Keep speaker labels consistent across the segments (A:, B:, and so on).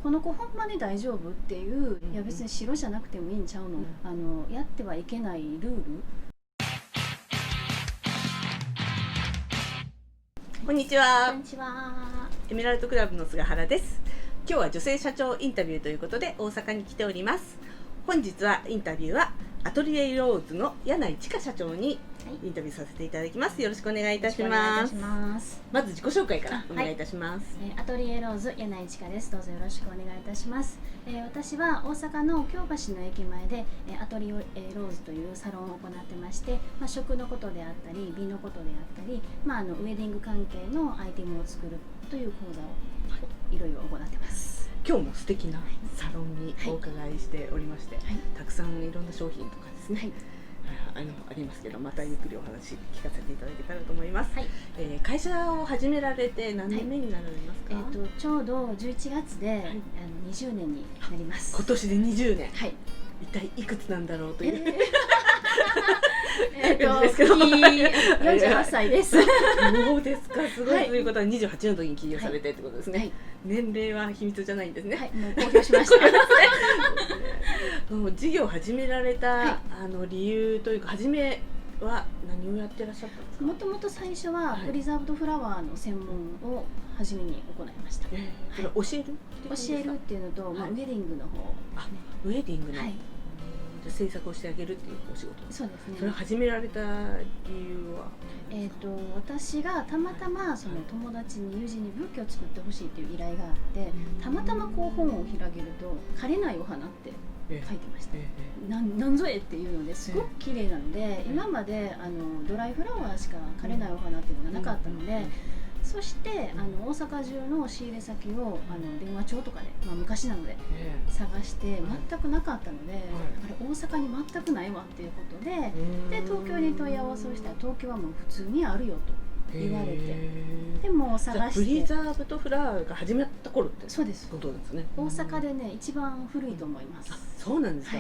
A: この子ほんまに大丈夫っていう、いや別に白じゃなくてもいいんちゃうの、やってはいけないルール。
B: こんにちは。
A: こんにちは。
B: エメラルドクラブの菅原です。今日は女性社長インタビューということで大阪に来ております。本日はインタビューはアトリエローズの柳井千佳社長にインタビューさせていただきます。よろしくお願いいたします。まず自己紹介からお願いいたします。
A: アトリエローズ柳井千佳です。どうぞよろしくお願いいたします。私は大阪の京橋の駅前でアトリエローズというサロンを行ってまして、食のことであったり美のことであったり、ウェディング関係のアイテムを作るという講座をいろいろ行ってます。
B: 今日も素敵なサロンにお伺いしておりまして、たくさんいろんな商品とかですね、ありますけど、またゆっくりお話聞かせていただけたらと思います。会社を始められて何年目になられますか？
A: ちょうど11月で、20年になります。
B: 今年で20年。一体いくつなんだろうという。
A: 48歳です。
B: そうですか、すごい。ということは28の時に起業されてってことですね。年齢は秘密じゃないんですね。
A: もう公表しました。
B: 事業を始められた理由というか、初めは何をやってらっしゃったんですか？
A: もともと最初はプリザーブドフラワーの専門を初めに行いました。
B: 教える
A: っていうのと、ウェディングの方、
B: ウェディングの制作をしてあげるっていうお仕事。
A: そうですね。
B: それを始められた理由は？
A: 私がたまたまその友達に友人にブーケを作ってほしいっていう依頼があって、たまたまこう本を開けると枯れないお花って書いてました。なんぞえっていうのですごく綺麗なので、今までドライフラワーしか枯れないお花っていうのがなかったので、そして大阪中の仕入れ先を電話帳とかで、昔なので探して全くなかったので、あれ大阪に全くないわっていうことで、東京に問い合わせをしたら東京はもう普通にあるよと言われて、でも探して
B: プリザーブドフラワーが始まった頃って
A: そうです
B: ことですね。
A: 大阪でね一番古いと思います。
B: そうなんですか。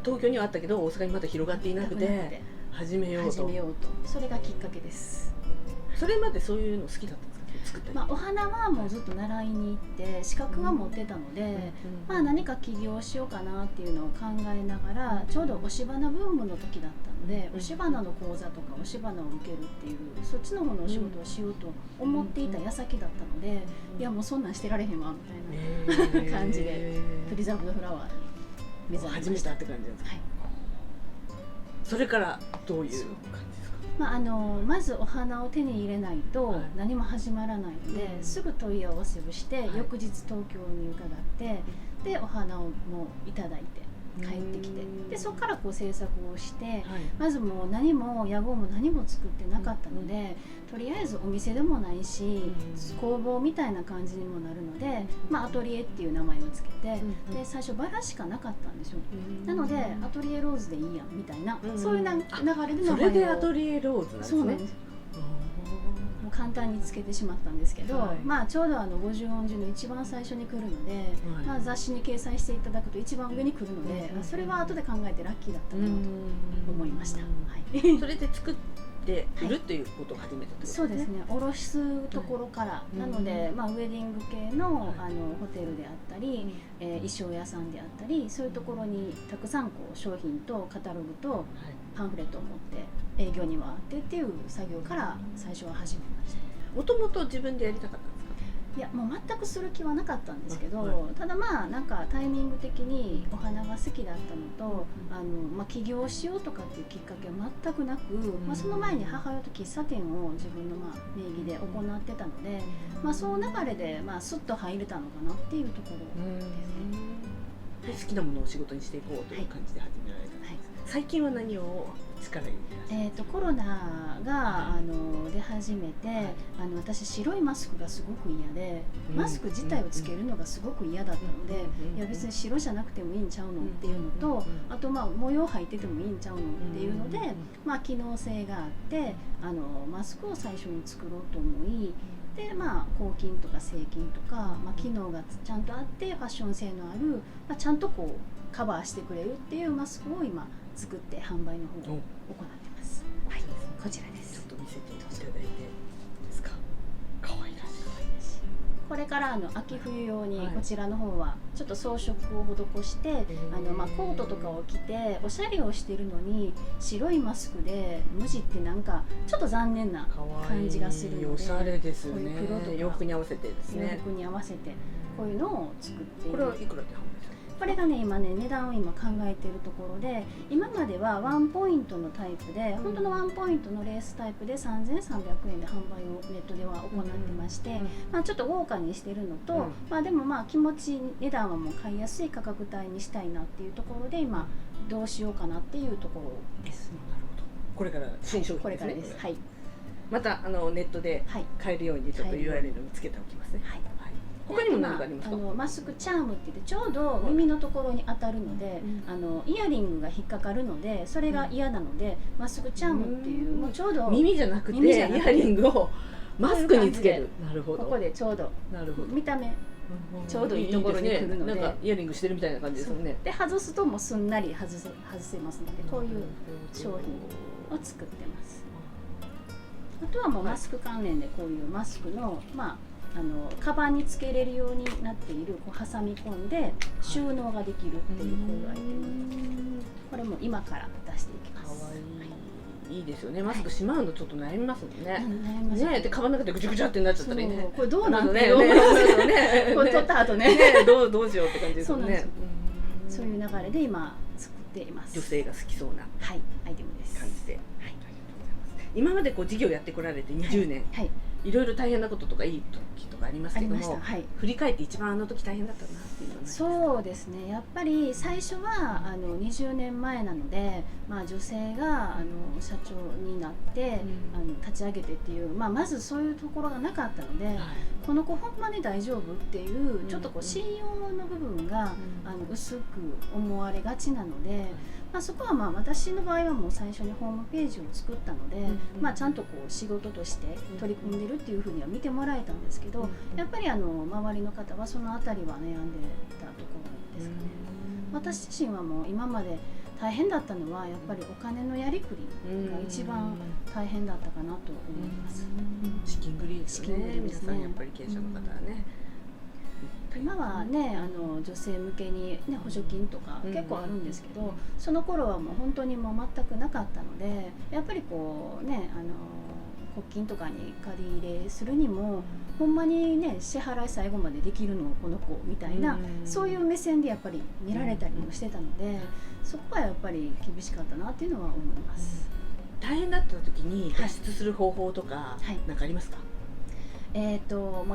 B: 東京にはあったけど大阪にまだ広がっていなくて始めようと。
A: それがきっかけです。
B: それまでそういうの好きだったんですか？作ったり。
A: お花はもうずっと習いに行って資格は持ってたので、何か起業しようかなっていうのを考えながら、ちょうど押し花ブームの時だったので、押し花の講座とか押し花を受けるっていうそっちの方のお仕事をしようと思っていた矢先だったので、いやもうそんなんしてられへんわみたいな感じでプリザーブドフラワー目指しました。
B: 始めたって感じですか？それからどういう感じですか？
A: まずお花を手に入れないと何も始まらないので、すぐ問い合わせをして、翌日東京に伺って、でお花をもういただいて帰ってきて、でそこからこう制作をして、まずもう何も屋号も何も作ってなかったので、とりあえずお店でもないし、工房みたいな感じにもなるので、アトリエっていう名前をつけて、で最初バラしかなかったんですよ。なのでアトリエローズでいいやみたいな、そういう流れで名前を。
B: それでアトリエローズなんですね。
A: そうなんです。もう簡単につけてしまったんですけど、ちょうど50音順の一番最初に来るので、雑誌に掲載していただくと一番上に来るので、それは後で考えてラッキーだったなと思いました。
B: それで作って売るっていうことを始めたってことですね。
A: そうですね。卸すところから、なので、ウェディング系のホテルであったり、衣装屋さんであったり、そういうところにたくさんこう商品とカタログとパンフレットを持って営業に回ってっていう作業から最初は始めました。
B: もともと自分でやりたかったんですか？
A: いやもう全くする気はなかったんですけど、ただなんかタイミング的にお花が好きだったのと、起業しようとかっていうきっかけは全くなく、その前に母親と喫茶店を自分の名義で行ってたので、その流れでスッと入れたのかなっていうところですね。
B: 好きなものを仕事にしていこうという感じで始められたんです。最近は何を力入れてらっしゃる？
A: コロナが出始めて、私白いマスクがすごく嫌で、マスク自体をつけるのがすごく嫌だったので、いや別に白じゃなくてもいいんちゃうのっていうのと、あと模様入っててもいいんちゃうのっていうので、機能性があってマスクを最初に作ろうと思い、で抗菌とか生菌とか、機能がちゃんとあってファッション性のある、ちゃんとこうカバーしてくれるっていうマスクを今作って販売の方を行ってます。こちらです。
B: ちょっと見せていただいてですか？可愛らしい。
A: これから秋冬用に
B: はい
A: こちらの方はちょっと装飾を施して、コートとかを着ておしゃれをしてるのに白いマスクで無地ってなんかちょっと残念な感じがするので、
B: おしゃれですよね。
A: こういう黒とか
B: 洋服に合わせてです
A: 洋
B: ね。
A: 服に合わせてこういうのを作っている。
B: これはいくらで販売される？
A: これがね今ね値段を今考えているところで、今まではワンポイントのタイプで、本当のワンポイントのレースタイプで3300円で販売をネットでは行ってまして、ちょっと豪華にしてるのと、でも気持ち値段はもう買いやすい価格帯にしたいなっていうところで今どうしようかなっていうところです。
B: なるほど。これから新商品ですね。
A: これからです。はい。
B: またネットで買えるようにちょっと URL を見つけておきますね。はい。他にも何かありますか？
A: マスクチャームって言ってちょうど耳のところに当たるので、イヤリングが引っかかるのでそれが嫌なので、マスクチャームっていうもうちょうど
B: 耳じゃなくてイヤリングをマスクにつける。なるほど。
A: ここでちょうど見た目ちょうどいいところに来るので、
B: なんかイヤリングしてるみたいな感じですよね。
A: で外すともうすんなり外せますので、こういう商品を作ってます。あとはもうマスク関連でこういうマスクのカバンにつけれるようになっている挟み込んで収納ができるっていうこういうアイテム、これも今から出していきます。
B: かわいい、いいですよね。マスクしまうのちょっと悩みますもんね。
A: 悩みます
B: ね。でカバンの中でぐちゃぐちゃってなっちゃったりね。
A: これどうなん
B: ね。
A: これ取った後ね。
B: どうしようって感じですよね。
A: そういう流れで今作っています。
B: 女性が好きそうな
A: アイテムです。
B: 感じで。今まで事業やってこられて20年。いろいろ大変なこととかいい時とかありますけども、振り返って一番時大変だったなっていうのは
A: そうですね。やっぱり最初は20年前なので、女性が社長になって立ち上げてっていう、まずそういうところがなかったので、この子ほんまに大丈夫っていうちょっと信用の部分が薄く思われがちなので、そこは私の場合はもう最初にホームページを作ったので、ちゃんと仕事として取り組んでるっていうふうには見てもらえたんですけど、やっぱり周りの方はそのあたりは悩んでたところですかね。私自身はもう今まで大変だったのはやっぱりお金のやりくりが一番大変だったかなと思います。
B: 資金繰りですね。皆さんやっぱり経営者の方はね。
A: 今はね女性向けに、補助金とか結構あるんですけど、その頃はもう本当にもう全くなかったので、やっぱり国金とかに借り入れするにもほんまにね支払い最後までできるのこの子みたいな、そういう目線でやっぱり見られたりもしてたので、そこはやっぱり厳しかったなっていうのは思います。
B: 大変だった時に脱出する方法とか何かありますか？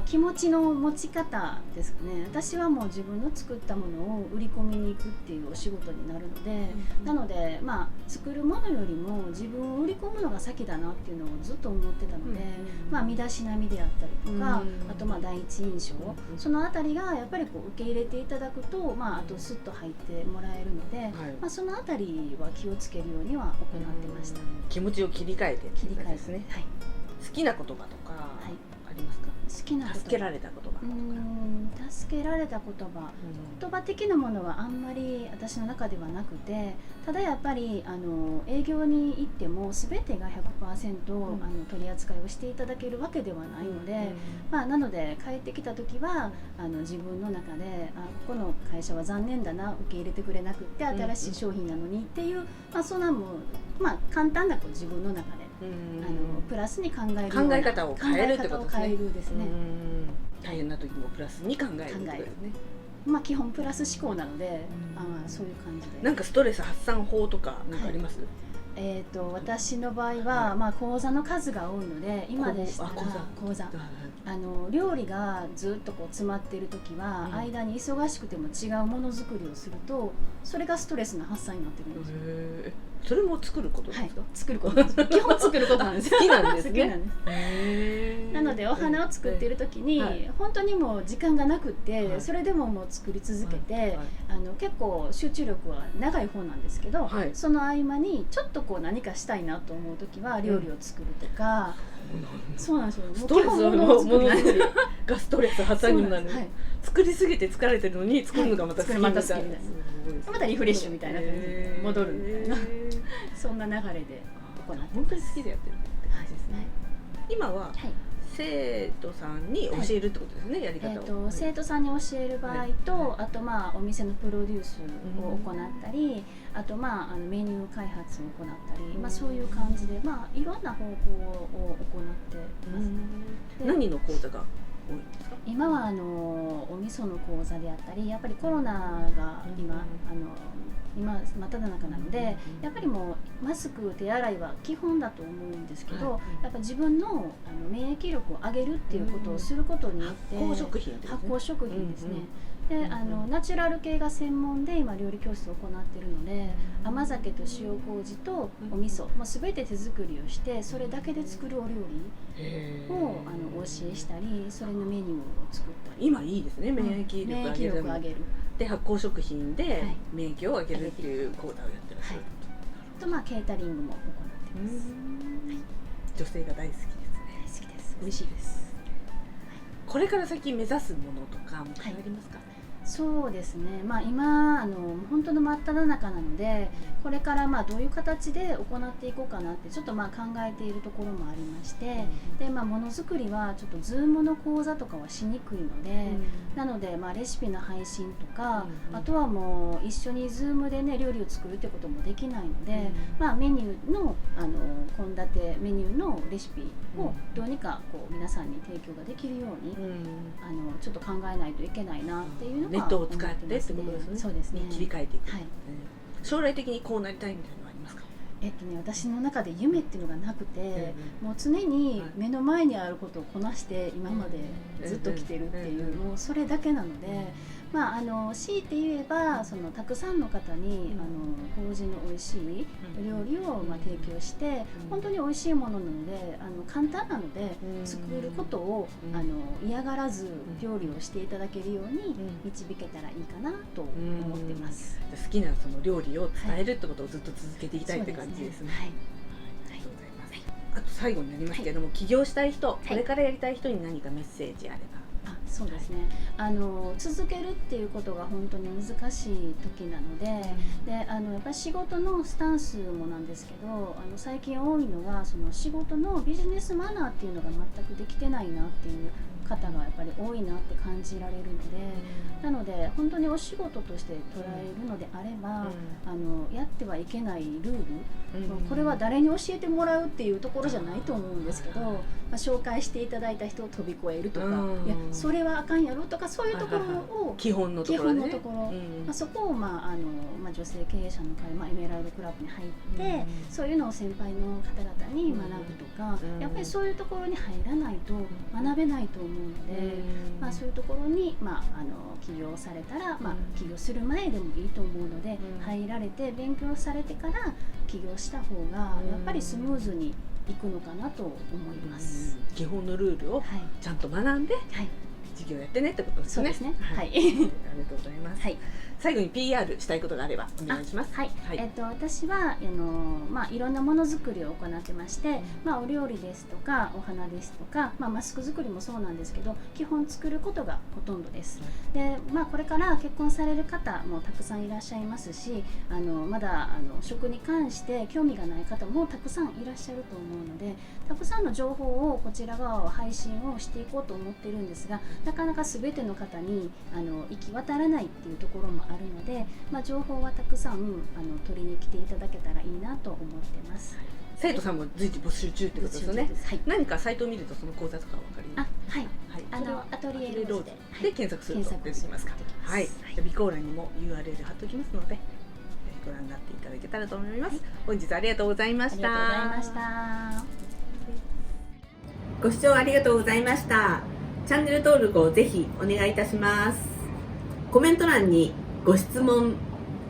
A: 気持ちの持ち方ですかね。私はもう自分の作ったものを売り込みに行くっていうお仕事になるので、なので作るものよりも自分を売り込むのが先だなっていうのをずっと思ってたので、身だしなみであったりとか、あと第一印象、そのあたりがやっぱり受け入れていただくと、あとスッと入ってもらえるので、そのあたりは気をつけるようには行ってました。
B: 気持ちを切り替えてですね。好きな言葉とかありますか？
A: 好きな言葉、
B: 助けられた言葉とか。
A: 助けられた言葉的なものはあんまり私の中ではなくて、ただやっぱり営業に行っても全てが 100% 取り扱いをしていただけるわけではないので、なので帰ってきた時は自分の中でここの会社は残念だな、受け入れてくれなくって新しい商品なのにっていう、そんなも簡単な自分の中でプラスに考える
B: 考え方を変えるってことですね。
A: ですね。
B: 大変な時もプラスに考えるってことですね。
A: 基本プラス思考なので、そういう感じで。
B: なんかストレス発散法とか何かあります？
A: 私の場合は、講座の数が多いので、今でしたら講座料理がずっと詰まっている時は、間に忙しくても違うものづくりをすると、それがストレスの発散になってるんですよ。
B: それも作ることですか？
A: 作ることです。基本作ることなんです。
B: 好きなんですね。
A: 好きなんです。なのでお花を作っている時に、本当にもう時間がなくって、それでももう作り続けて、結構集中力は長い方なんですけど、その合間にちょっと何かしたいなと思う時は料理を作るとか、そうなんですよ。
B: ストレスのものづくりがストレス発散にもなる。作りすぎて疲れてるのに作るのがまた好きみたいな。ま
A: たリフレッシュみたいな感じで戻るみたいな、そんな流れで行ってます。
B: 本当に好きでやってるって感じですね。今は生徒さんに教えるってことですね、やり方を。
A: 生徒さんに教える場合と、あとお店のプロデュースを行ったり、あとメニュー開発を行ったり、そういう感じでいろんな方法を行ってます。
B: 何の講座が多いんですか？
A: 今はお味噌の講座であったり、やっぱりコロナが今真っ只中なので、やっぱりもうマスク手洗いは基本だと思うんですけど、やっぱ自分の免疫力を上げるっていうことをすることによって、
B: 発酵食品
A: ですね。でナチュラル系が専門で今料理教室を行っているので、甘酒と塩麹とお味噌、全て手作りをして、それだけで作るお料理をお教えしたり、それのメニューを作ったり。
B: 今いいですね、免疫力を上げるで、発酵食品で免疫を上げるっていう講座をやってらっしゃると、
A: ケータリングも行ってます。
B: 女性が大好きですね。
A: 大好きです。美味しいです。
B: これから先目指すものとか目標ありますか？
A: そうですね、今本当の真っ只中なので、これからどういう形で行っていこうかなってちょっと考えているところもありまして、でものづくりはちょっと Zoom の講座とかはしにくいので、なのでレシピの配信とか、あとはもう一緒に Zoom でね料理を作るってこともできないので、メニューの献立メニューのレシピをどうにか皆さんに提供ができるように、ちょっと考えないといけないなっていうのが
B: ネットを使ってってことですね。
A: そうですね。
B: 切り替えていく。将来的にこうなりたいみたいなのはありますか？
A: 私の中で夢っていうのがなくて、もう常に目の前にあることをこなして今までずっと来てるっていう、もうそれだけなので、強いて言えばたくさんの方に麹の美味しい料理を提供して、本当に美味しいものなので簡単なので作ることを嫌がらず料理をしていただけるように導けたらいいかなと思ってます。
B: 好きなその料理を伝えるってことをずっと続けていきたいって感じですね。
A: はい。
B: ありがとうございます。あと最後になりますけれども、起業したい人、これからやりたい人に何かメッセージあれば。
A: そうですね、続けるっていうことが本当に難しい時なので、やっぱり仕事のスタンスもなんですけど、最近多いのがその仕事のビジネスマナーっていうのが全くできてないなっていう方がやっぱり多いなって感じられるので、なので本当にお仕事として捉えるのであれば、やってはいけないルール、これは誰に教えてもらうっていうところじゃないと思うんですけど、紹介していただいた人を飛び越えるとか、いやそれはあかんやろとか、そういうところを
B: 基本のところ、
A: そこを女性経営者の会、エメラルドクラブに入って、そういうのを先輩の方々に学ぶとか、やっぱりそういうところに入らないと学べないと思うので、そういうところに起業されたら、起業する前でもいいと思うので、入られて勉強されてから起業した方がやっぱりスムーズにいくのかなと思います。
B: 基本のルールをちゃんと学んで、事業やってねってことですね。
A: そうですね。はい。
B: ありがとうございます。はい。最後に PR したいことがあればお願いします。
A: はい。私はいろんなものづくりを行ってまして、お料理ですとかお花ですとか、マスク作りもそうなんですけど、基本作ることがほとんどです。で、これから結婚される方もたくさんいらっしゃいますし、まだ食に関して興味がない方もたくさんいらっしゃると思うので、たくさんの情報をこちら側は配信をしていこうと思ってるんですが、なかなか全ての方に行き渡らないっていうところもあるので、情報はたくさん取りに来ていただけたらいいなと思ってます。
B: 生徒さんも随時募集中ってことですよね。何かサイトを見るとその講座とかわかりますか？はい。アトリエローズで検索すると出てきますか？はい。備考欄にも URL 貼っておきますので、ご覧になっていただけたらと思います。本日ありがとうございました。
A: ありがとうございました。
B: ご視聴ありがとうございました。チャンネル登録をぜひお願いいたします。コメント欄にご質問、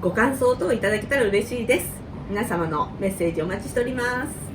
B: ご感想等いただけたら嬉しいです。皆様のメッセージお待ちしております。